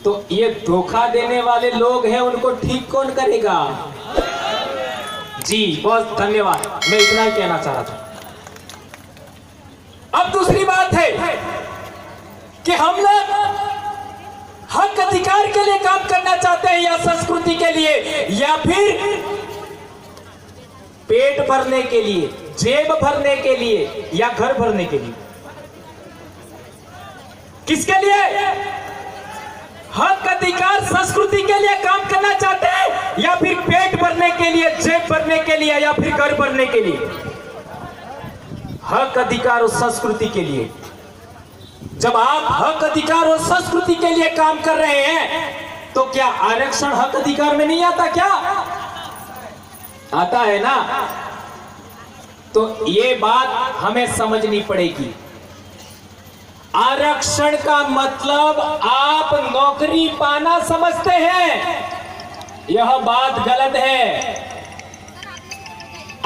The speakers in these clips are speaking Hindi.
तो ये धोखा देने वाले लोग हैं, उनको ठीक कौन करेगा? जी बहुत धन्यवाद, मैं इतना ही कहना चाह रहा था। अब दूसरी बात है कि हम लोग हक अधिकार के लिए काम करना चाहते हैं, या संस्कृति के लिए, या फिर पेट भरने के लिए, जेब भरने के लिए, या घर भरने के लिए? किसके लिए? हक अधिकार संस्कृति के लिए काम करना चाहते हैं, या फिर पेट भरने के लिए, जेब भरने के लिए, या फिर घर भरने के लिए? हक अधिकार और संस्कृति के लिए। जब आप हक अधिकार और संस्कृति के लिए काम कर रहे हैं, तो क्या आरक्षण हक अधिकार में नहीं आता? क्या आता है ना? तो ये बात हमें समझनी पड़ेगी। आरक्षण का मतलब आप नौकरी पाना समझते हैं, यह बात गलत है।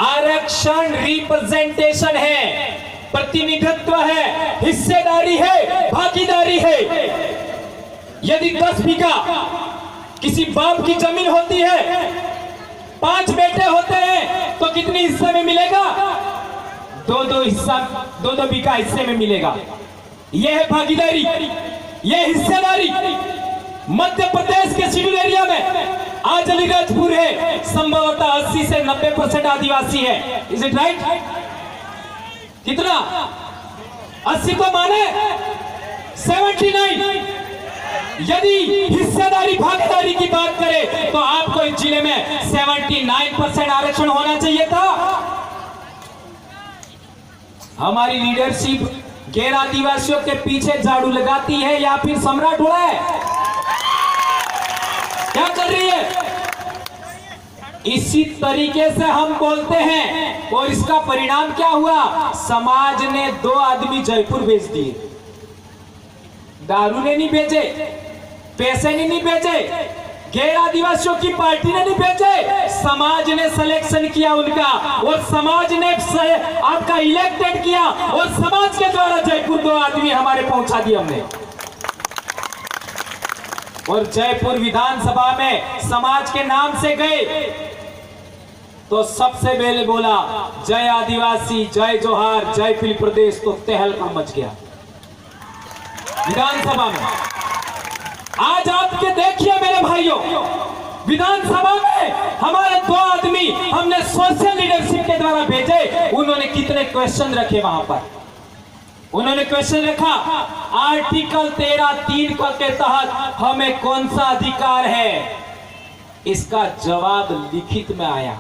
आरक्षण रिप्रेजेंटेशन है, प्रतिनिधित्व है, हिस्सेदारी है, भागीदारी है। यदि 10 बीघा किसी बाप की जमीन होती है, 5 बेटे होते हैं, तो कितनी हिस्से में मिलेगा? 2-2 बीघा हिस्से में मिलेगा। यह है भागीदारी, यह हिस्सेदारी। मध्य प्रदेश के शेड्यूल एरिया में आज अलीराजपुर है, संभवतः 80 से 90% आदिवासी है। Is it right? कितना? 80 को माने 79। यदि हिस्सेदारी भागीदारी की बात करें तो आपको इस जिले में 79% आरक्षण होना चाहिए था। हमारी लीडरशिप गैर आदिवासियों के पीछे झाड़ू लगाती है, या फिर सम्राट उड़ा है? क्या कर रही है? इसी तरीके से हम बोलते हैं, और इसका परिणाम क्या हुआ? समाज ने 2 आदमी जयपुर भेज दिए। दारू ने नहीं भेजे, पैसे ने नहीं भेजे, गैर आदिवासियों की पार्टी ने नहीं भेजे, समाज ने सिलेक्शन किया उनका, और समाज ने आपका इलेक्टेड किया, और समाज के द्वारा जयपुर 2 आदमी हमारे पहुंचा दिए हमने। और जयपुर विधानसभा में समाज के नाम से गए तो सबसे पहले बोला जय आदिवासी, जय जोहार, जय फिल प्रदेश, तो तहलका मच गया विधानसभा में। आज आपके देखिए मेरे भाइयों, विधानसभा में हमारे 2 आदमी हमने सोशल लीडरशिप के द्वारा भेजे, उन्होंने कितने क्वेश्चन रखे वहां पर। उन्होंने क्वेश्चन रखा, आर्टिकल 13(3) के तहत हमें कौन सा अधिकार है? इसका जवाब लिखित में आया।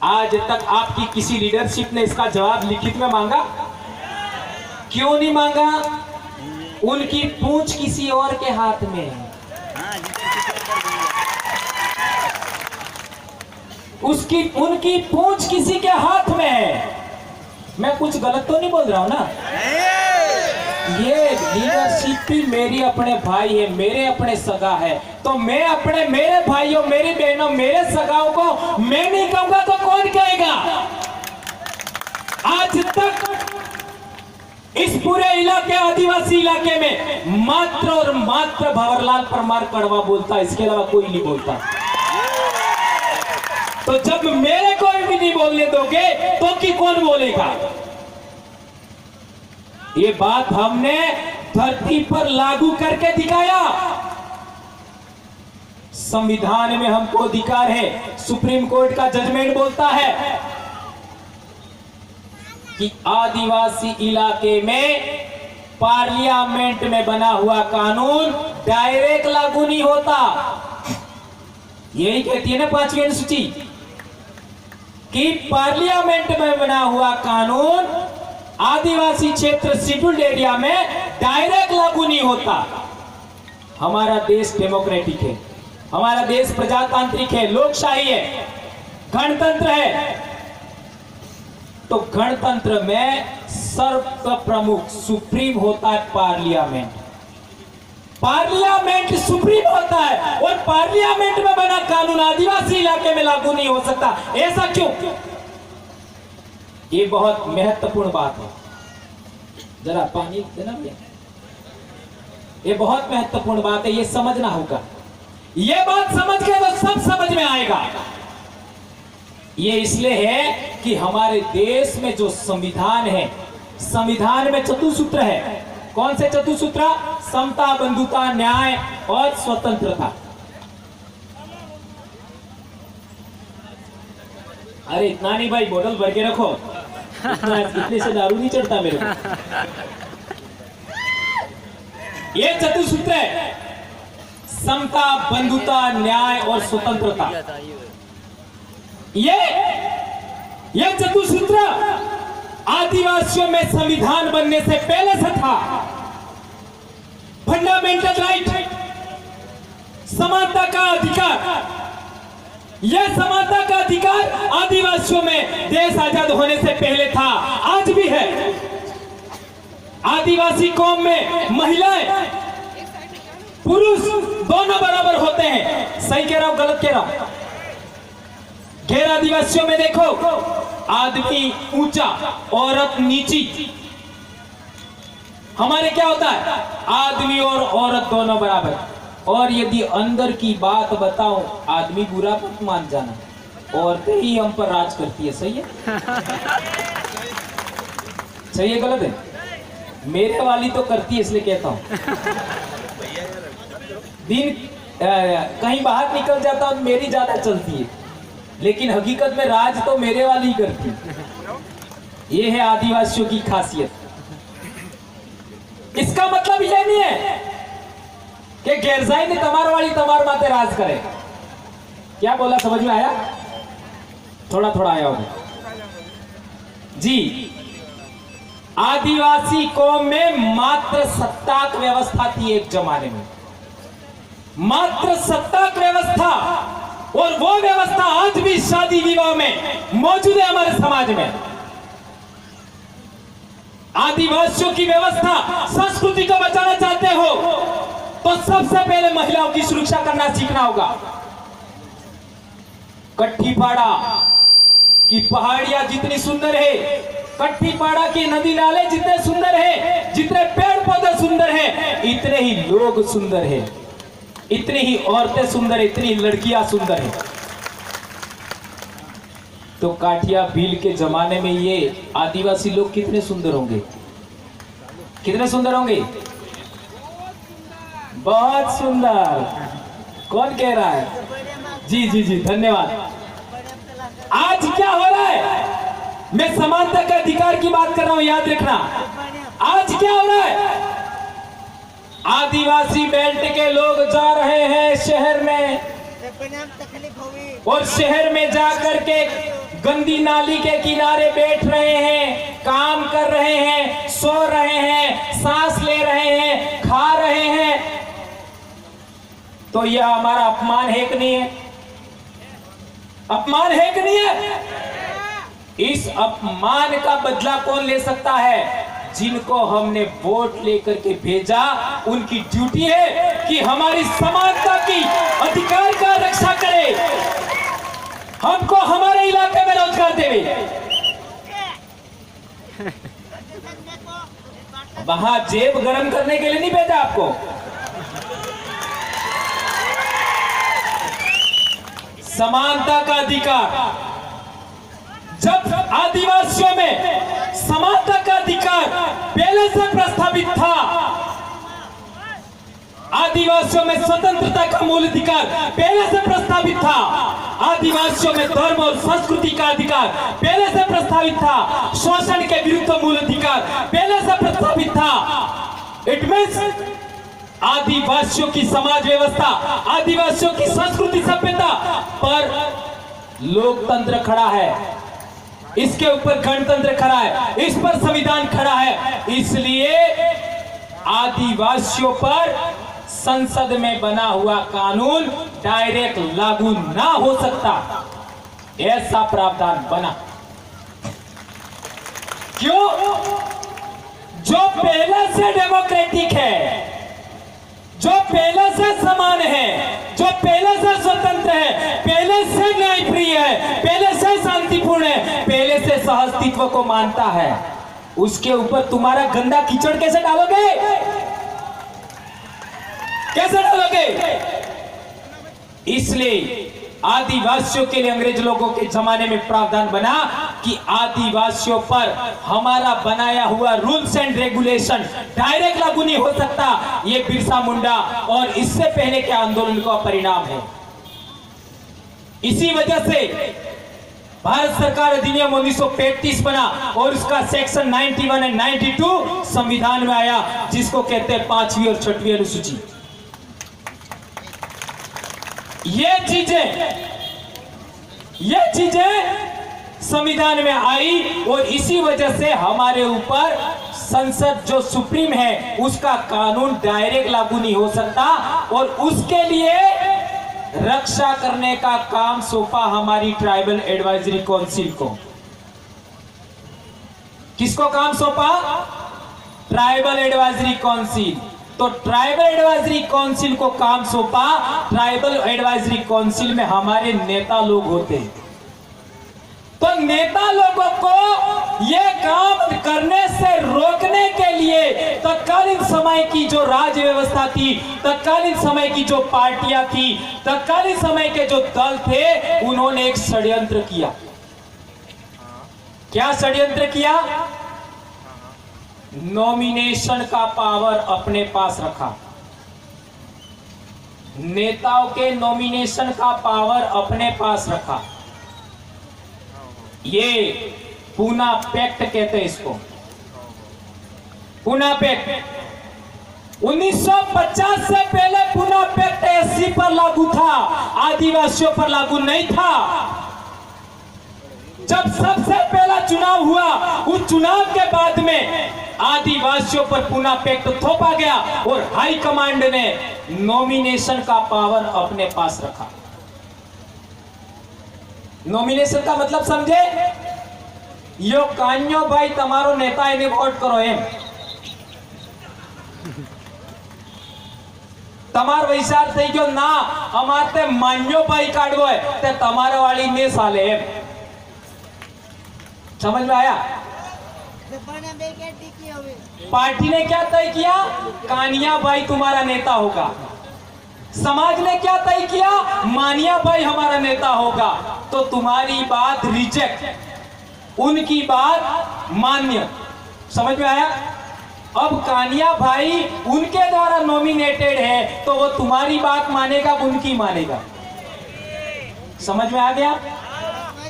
आज तक आपकी किसी लीडरशिप ने इसका जवाब लिखित में मांगा? क्यों नहीं मांगा? उनकी पूंछ किसी और के हाथ में है। उनकी पूंछ किसी के हाथ में है। मैं कुछ गलत तो नहीं बोल रहा हूं ना? ये लीडरशिप भी मेरी अपने भाई है, मेरे अपने सगा है, तो मैं अपने मेरे भाइयों, मेरी बहनों, मेरे सगाओं को मैं नहीं कहूंगा तो कौन कहेगा? आज तक इस पूरे इलाके, आदिवासी इलाके में मात्र और मात्र भंवरलाल परमार कड़वा बोलता है, इसके अलावा कोई नहीं बोलता। तो जब मेरे कोई भी नहीं बोलने दोगे तो कि कौन बोलेगा? ये बात हमने धरती पर लागू करके दिखाया। संविधान में हमको अधिकार है, सुप्रीम कोर्ट का जजमेंट बोलता है कि आदिवासी इलाके में पार्लियामेंट में बना हुआ कानून डायरेक्ट लागू नहीं होता। यही कहती है ना 5वीं अनुसूची कि पार्लियामेंट में बना हुआ कानून आदिवासी क्षेत्र शेड्यूल्ड एरिया में डायरेक्ट लागू नहीं होता। हमारा देश डेमोक्रेटिक है, हमारा देश प्रजातांत्रिक है, लोकशाही है, गणतंत्र है। तो गणतंत्र में सर्व प्रमुख सुप्रीम होता है पार्लियामेंट। पार्लियामेंट सुप्रीम होता है, और पार्लियामेंट में बना कानून आदिवासी इलाके में लागू नहीं हो सकता। ऐसा क्यों? ये बहुत महत्वपूर्ण बात है। जरा पानी देना भैया। ये बहुत महत्वपूर्ण बात है, ये समझना होगा। ये बात समझ के तो सब समझ में आएगा। ये इसलिए है कि हमारे देश में जो संविधान है, संविधान में चतुसूत्र है। कौन से चतुसूत्र? समता, बंधुता, न्याय और स्वतंत्रता। अरे इतना नहीं भाई, बोतल भर के रखो, इतने से दारू नहीं चढ़ता मेरे को। ये चतुसूत्र है, समता, बंधुता, न्याय और स्वतंत्रता। ये चतुसूत्र आदिवासियों में संविधान बनने से पहले से था। फंडामेंटल राइट, समानता का अधिकार, यह समानता का अधिकार आदिवासियों में देश आजाद होने से पहले था, आज भी है। आदिवासी कौम में महिलाएं पुरुष दोनों बराबर होते हैं। सही कह रहा हूं, गलत कह रहा हूं? गैर आदिवासियों में देखो, आदमी ऊंचा, औरत नीची। हमारे क्या होता है? आदमी और औरत दोनों बराबर। और यदि अंदर की बात बताऊं, आदमी बुरा मत मान जाना, औरतें ही हम पर राज करती है। सही है? सही है गलत है? मेरे वाली तो करती है, इसलिए कहता हूं। दिन कहीं बाहर निकल जाता हूं, मेरी ज्यादा चलती है, लेकिन हकीकत में राज तो मेरे वाली ही करती है। ये है आदिवासियों की खासियत। इसका मतलब यह नहीं है कि गैरजाई ने तमार वाली तमार माते राज करे। क्या बोला, समझ में आया? थोड़ा थोड़ा आया होगा जी। आदिवासी कौम में मात्र सत्ताक व्यवस्था थी एक जमाने में, मात्र सत्ताक व्यवस्था। और वो व्यवस्था आज भी शादी विवाह में मौजूद है हमारे समाज में। आदिवासियों की व्यवस्था, संस्कृति को बचाना चाहते हो तो सबसे पहले महिलाओं की सुरक्षा करना सीखना होगा। कट्ठीपाड़ा की पहाड़ियां जितनी सुंदर है, कट्ठीपाड़ा की नदी नाले जितने सुंदर है, जितने पेड़ पौधे सुंदर है, इतने ही लोग सुंदर है, इतनी ही औरतें सुंदर है, इतनी लड़कियां सुंदर है। तो काठिया भील के जमाने में ये आदिवासी लोग कितने सुंदर होंगे, कितने सुंदर होंगे? बहुत सुंदर। कौन कह रहा है? जी जी जी, धन्यवाद। आज क्या हो रहा है? मैं समानता के अधिकार की बात कर रहा हूं, याद रखना। आज क्या हो रहा है? आदिवासी बेल्ट के लोग जा रहे हैं शहर में, और शहर में जाकर के गंदी नाली के किनारे बैठ रहे हैं, काम कर रहे हैं, सो रहे हैं, सांस ले रहे हैं, खा रहे हैं। तो यह हमारा अपमान है कि नहीं है? अपमान है कि नहीं है? इस अपमान का बदला कौन ले सकता है? जिनको हमने वोट लेकर के भेजा, उनकी ड्यूटी है कि हमारी समानता की अधिकार का रक्षा करे, हमको हमारे इलाके में रोजगार देवे। वहां जेब गरम करने के लिए नहीं भेजा आपको। समानता का अधिकार, जब आदिवासियों में समानता का अधिकार पहले से प्रस्तावित था, आदिवासियों में स्वतंत्रता का मूल अधिकार पहले से प्रस्तावित था, आदिवासियों में धर्म और संस्कृति का अधिकार पहले से प्रस्तावित था, शोषण के विरुद्ध मूल अधिकार पहले से प्रस्तावित था। इट मींस आदिवासियों की समाज व्यवस्था, आदिवासियों की संस्कृति सभ्यता पर लोकतंत्र खड़ा है, इसके ऊपर गणतंत्र खड़ा है, इस पर संविधान खड़ा है। इसलिए आदिवासियों पर संसद में बना हुआ कानून डायरेक्ट लागू ना हो सकता, ऐसा प्रावधान बना। क्यों? जो पहले से डेमोक्रेटिक है, जो पहले से समान है, जो पहले से स्वतंत्र है, पहले से न्यायप्रिय है, पहले से शांतिपूर्ण है, पहले से सहअस्तित्व को मानता है, उसके ऊपर तुम्हारा गंदा कीचड़ कैसे डालोगे? कैसे डालोगे? इसलिए आदिवासियों के लिए अंग्रेज लोगों के जमाने में प्रावधान बना कि आदिवासियों पर हमारा बनाया हुआ रूल्स एंड रेगुलेशन डायरेक्ट लागू नहीं हो सकता। ये बिरसा मुंडा और इससे पहले के आंदोलन का परिणाम है। इसी वजह से भारत सरकार अधिनियम 1935 बना और उसका सेक्शन 91 एंड 92 संविधान में आया, जिसको कहते हैं 5वीं और 6वीं अनुसूची। ये चीजें संविधान में आई और इसी वजह से हमारे ऊपर संसद जो सुप्रीम है उसका कानून डायरेक्ट लागू नहीं हो सकता और उसके लिए रक्षा करने का काम सौंपा हमारी ट्राइबल एडवाइजरी काउंसिल को। किसको काम सौंपा? Tribal advisory council. तो ट्राइबल एडवाइजरी काउंसिल को काम सौंपा। ट्राइबल एडवाइजरी काउंसिल में हमारे नेता लोग होते हैं। तो नेता लोगों को यह काम करने से रोकने के लिए तत्कालीन समय की जो राज्य व्यवस्था थी, तत्कालीन समय की जो पार्टियां थी, तत्कालीन समय के जो दल थे, उन्होंने एक षड्यंत्र किया। क्या षड्यंत्र किया? नॉमिनेशन का पावर अपने पास रखा। नेताओं के नॉमिनेशन का पावर अपने पास रखा। ये पूना पैक्ट कहते हैं इसको, पूना पैक्ट। 1950 से पहले पूना पैक्ट एससी पर लागू था, आदिवासियों पर लागू नहीं था। जब सबसे पहला चुनाव हुआ, उस चुनाव के बाद में आदिवासियों पर पूना पैक्ट थोपा गया और हाई कमांड ने नॉमिनेशन का पावर अपने पास रखा। नॉमिनेशन का मतलब समझे? यो कान्यो भाई तमारो नेता एने वोट करो एम तमार वैसार થઈ ગયો ના અમાર તે માન્યો ભાઈ કાઢવો है તે તમારે વાળી ને સાલે એમ। समझ में आया? पार्टी ने क्या तय किया? कानिया भाई तुम्हारा नेता होगा। समाज ने क्या तय किया? मानिया भाई हमारा नेता होगा। तो तुम्हारी बात रिजेक्ट, उनकी बात मान्य। समझ में आया? अब कानिया भाई उनके द्वारा नॉमिनेटेड है तो वो तुम्हारी बात मानेगा, उनकी मानेगा। समझ में आ गया?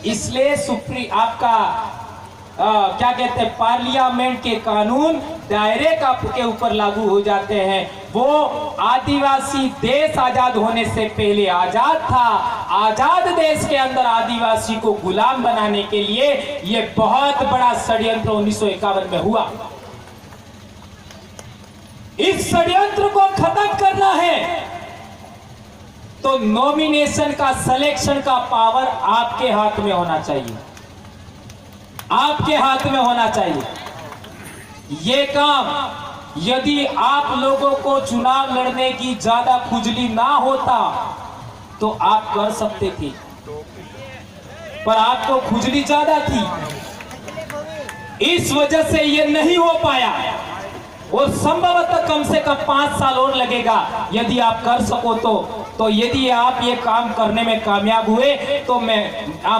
इसलिए सुप्रीम आपका क्या कहते हैं, पार्लियामेंट के कानून डायरेक्ट आपके ऊपर लागू हो जाते हैं। वो आदिवासी देश आजाद होने से पहले आजाद था। आजाद देश के अंदर आदिवासी को गुलाम बनाने के लिए ये बहुत बड़ा षड्यंत्र 1951 में हुआ। इस षड्यंत्र को खत्म करना है तो नॉमिनेशन का, सिलेक्शन का पावर आपके हाथ में होना चाहिए, आपके हाथ में होना चाहिए। ये काम यदि आप लोगों को चुनाव लड़ने की ज्यादा खुजली ना होता तो आप कर सकते थे, पर आपको खुजली ज्यादा थी, इस वजह से ये नहीं हो पाया और संभवतः कम से कम 5 साल और लगेगा यदि आप कर सको तो यदि आप ये काम करने में कामयाब हुए तो मैं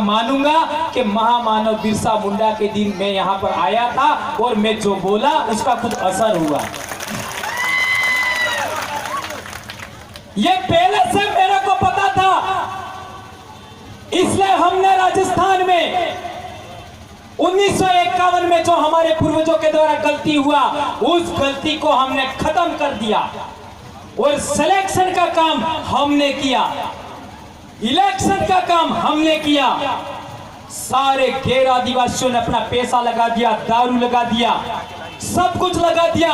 मानूंगा कि महामानव बिरसा मुंडा के दिन मैं यहाँ पर आया था और मैं जो बोला उसका कुछ असर हुआ। ये पहले से मेरे को पता था, इसलिए हमने राजस्थान में 1951 में जो हमारे पूर्वजों के द्वारा गलती हुआ, उस गलती को हमने खत्म कर दिया और सिलेक्शन का काम हमने किया, इलेक्शन का काम हमने किया। सारे गैर आदिवासियों ने अपना पैसा लगा दिया, दारू लगा दिया, सब कुछ लगा दिया।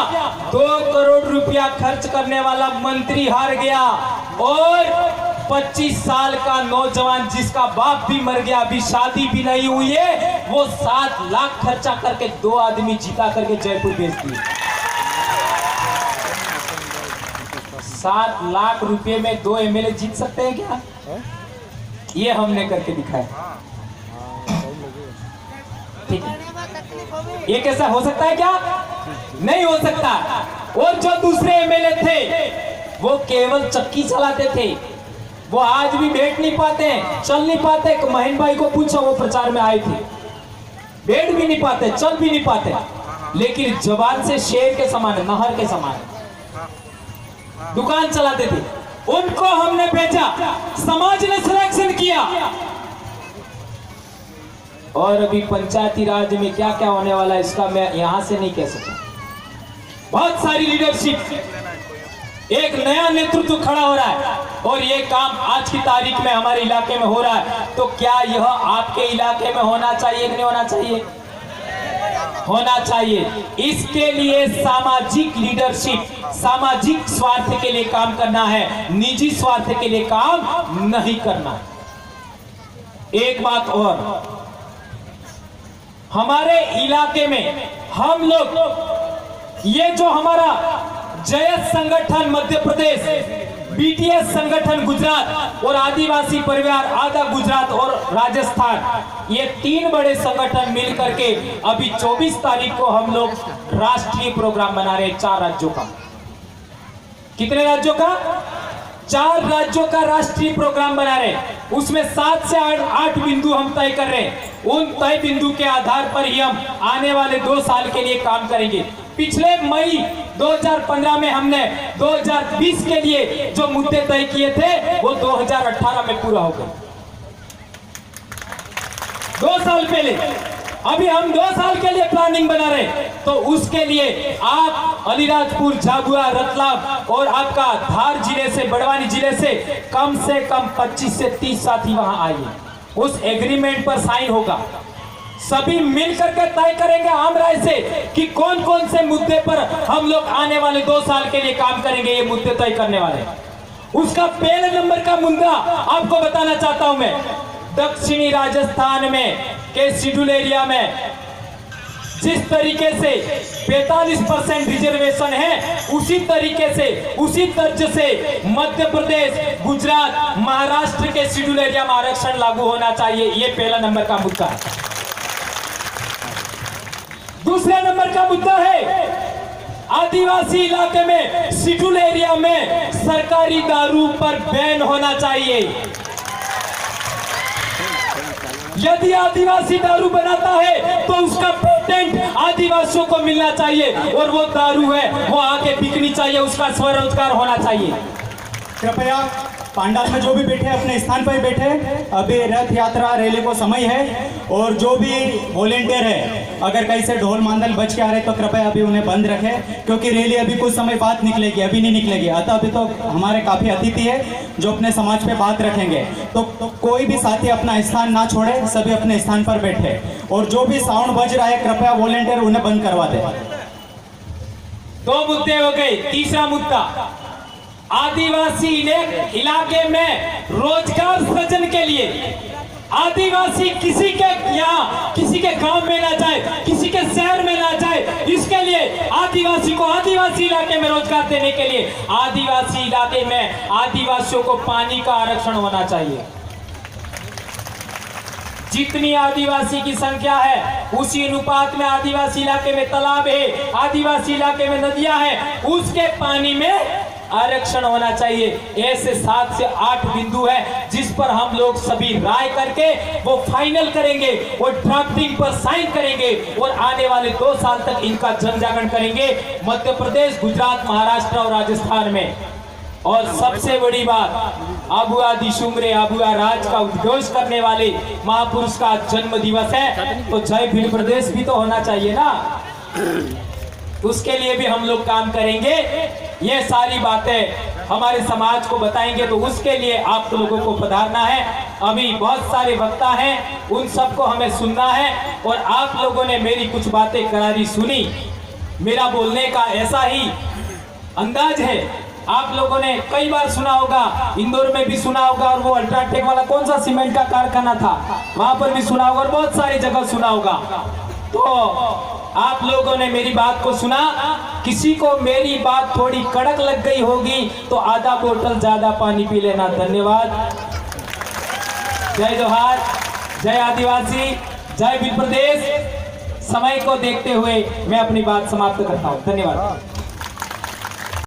2 करोड़ रुपया खर्च करने वाला मंत्री हार गया और 25 साल का नौजवान जिसका बाप भी मर गया, अभी शादी भी नहीं हुई है, वो 7 लाख खर्चा करके 2 आदमी जीता करके जयपुर भेज दिए। 7 लाख रुपए में 2 एमएलए जीत सकते हैं क्या? ये हमने करके दिखाया। ठीक है, ये कैसा हो सकता है क्या? नहीं हो सकता। और जो दूसरे एमएलए थे वो केवल चक्की चलाते थे, वो आज भी बैठ नहीं पाते, चल नहीं पाते। महीन भाई को पूछो, वो प्रचार में आए थे, बैठ भी नहीं पाते, चल भी नहीं पाते, लेकिन जवान से शेर के समान, नहर के समान दुकान चलाते थे। उनको हमने भेजा, समाज ने सिलेक्शन किया। और अभी पंचायती राज में क्या क्या होने वाला है इसका मैं यहां से नहीं कह सकता। बहुत सारी लीडरशिप, एक नया नेतृत्व खड़ा हो रहा है और ये काम आज की तारीख में हमारे इलाके में हो रहा है। तो क्या यह आपके इलाके में होना चाहिए कि नहीं होना चाहिए? होना चाहिए। इसके लिए सामाजिक लीडरशिप, सामाजिक स्वार्थ के लिए काम करना है, निजी स्वार्थ के लिए काम नहीं करना। एक बात और, हमारे इलाके में हम लोग ये जो हमारा जयत संगठन मध्य प्रदेश, बीटीएस संगठन गुजरात और आदिवासी परिवार आधा गुजरात और राजस्थान, ये 3 बड़े संगठन मिलकर के अभी 24 तारीख को हम लोग राष्ट्रीय प्रोग्राम बना रहे हैं 4 राज्यों का। कितने राज्यों का? 4 राज्यों का राष्ट्रीय प्रोग्राम बना रहे हैं। उसमें 7 से 8 बिंदु हम तय कर रहे हैं। उन तय बिंदु के आधार पर ही हम आने वाले 2 साल के लिए काम करेंगे। पिछले मई 2015 में हमने 2020 के लिए जो मुद्दे तय किए थे वो 2018 में पूरा हो गए, 2 साल पहले। अभी हम 2 साल के लिए प्लानिंग बना रहे, तो उसके लिए आप अलीराजपुर, झाबुआ, रतलाम और आपका धार जिले से, बड़वानी जिले से कम 25 से 30 साथी वहां आइए। उस एग्रीमेंट पर साइन होगा, सभी मिलकर के तय करेंगे आम राय से कि कौन कौन से मुद्दे पर हम लोग आने वाले 2 साल के लिए काम करेंगे। ये मुद्दे तय करने वाले, उसका पहले नंबर का मुद्दा आपको बताना चाहता हूं मैं। दक्षिणी राजस्थान में के शेड्यूल एरिया में जिस तरीके से 45% रिजर्वेशन है, उसी तरीके से, उसी तर्ज से मध्य प्रदेश, गुजरात, महाराष्ट्र के शेड्यूल एरिया में आरक्षण लागू होना चाहिए। ये पहला नंबर का मुद्दा है। दूसरे नंबर का मुद्दा है आदिवासी इलाके में, शेड्यूल एरिया में सरकारी दारू पर बैन होना चाहिए। यदि आदिवासी दारू बनाता है तो उसका पेटेंट आदिवासियों को मिलना चाहिए, और वो दारू है वो आगे बिकनी चाहिए, उसका स्वरोजगार होना चाहिए। कृपया पांडाल में जो भी बैठे अपने स्थान पर बैठे। अभी रथ यात्रा रैली को समय है, और जो भी वॉलेंटियर है अगर कहीं से ढोल मांदल बच के आ रहे तो कृपया अभी उन्हें बंद रखें, क्योंकि रैली अभी कुछ समय बाद निकलेगी, अभी नहीं निकलेगी। अतः अभी तो हमारे काफ़ी अतिथि है जो अपने समाज पे बात रखेंगे, तो कोई भी साथी अपना स्थान ना छोड़े, सभी अपने स्थान पर बैठे। और जो भी साउंड बज रहा है कृपया वॉलेंटियर उन्हें बंद करवा दे। 2 मुद्दे हो गए। तीसरा मुद्दा, आदिवासी इलाके में रोजगार सृजन के लिए आदिवासी किसी के यहाँ, किसी के गांव में ना जाए, किसी के शहर में ना जाए, इसके लिए आदिवासी को आदिवासी इलाके में रोजगार देने के लिए आदिवासी इलाके में आदिवासियों को पानी का आरक्षण होना चाहिए। जितनी आदिवासी की संख्या है उसी अनुपात में आदिवासी इलाके में तालाब है, आदिवासी इलाके में नदियां हैं, उसके पानी में आरक्षण होना चाहिए। ऐसे 7 से 8 बिंदु है जिस पर हम लोग सभी राय करके वो फाइनल करेंगे, वो ड्राफ्टिंग पर साइन करेंगे और आने वाले 2 साल तक इनका जन जागरण करेंगे मध्य प्रदेश, गुजरात, महाराष्ट्र और राजस्थान में। और सबसे बड़ी बात, आबुआ दिशुमरे आबुआ राज का उद्घोष करने वाले महापुरुष का जन्म दिवस है, तो जय भील प्रदेश भी तो होना चाहिए ना, उसके लिए भी हम लोग काम करेंगे। ये सारी बातें हमारे समाज को बताएंगे, तो उसके लिए आप लोगों को पधारना है। अभी बहुत सारे वक्ता हैं, उन सबको हमें सुनना है, और आप लोगों ने मेरी कुछ बातें करारी सुनी। मेरा बोलने का ऐसा ही अंदाज है, आप लोगों ने कई बार सुना होगा, इंदौर में भी सुना होगा, और वो अल्ट्राटेक वाला कौन सा सीमेंट का कारखाना था वहां पर भी सुना होगा, और बहुत सारी जगह सुना होगा। तो आप लोगों ने मेरी बात को सुना, किसी को मेरी बात थोड़ी कड़क लग गई होगी तो आधा बोतल ज्यादा पानी पी लेना। धन्यवाद। जय जोहार, जय आदिवासी, जय भील प्रदेश। समय को देखते हुए मैं अपनी बात समाप्त करता हूं। धन्यवाद।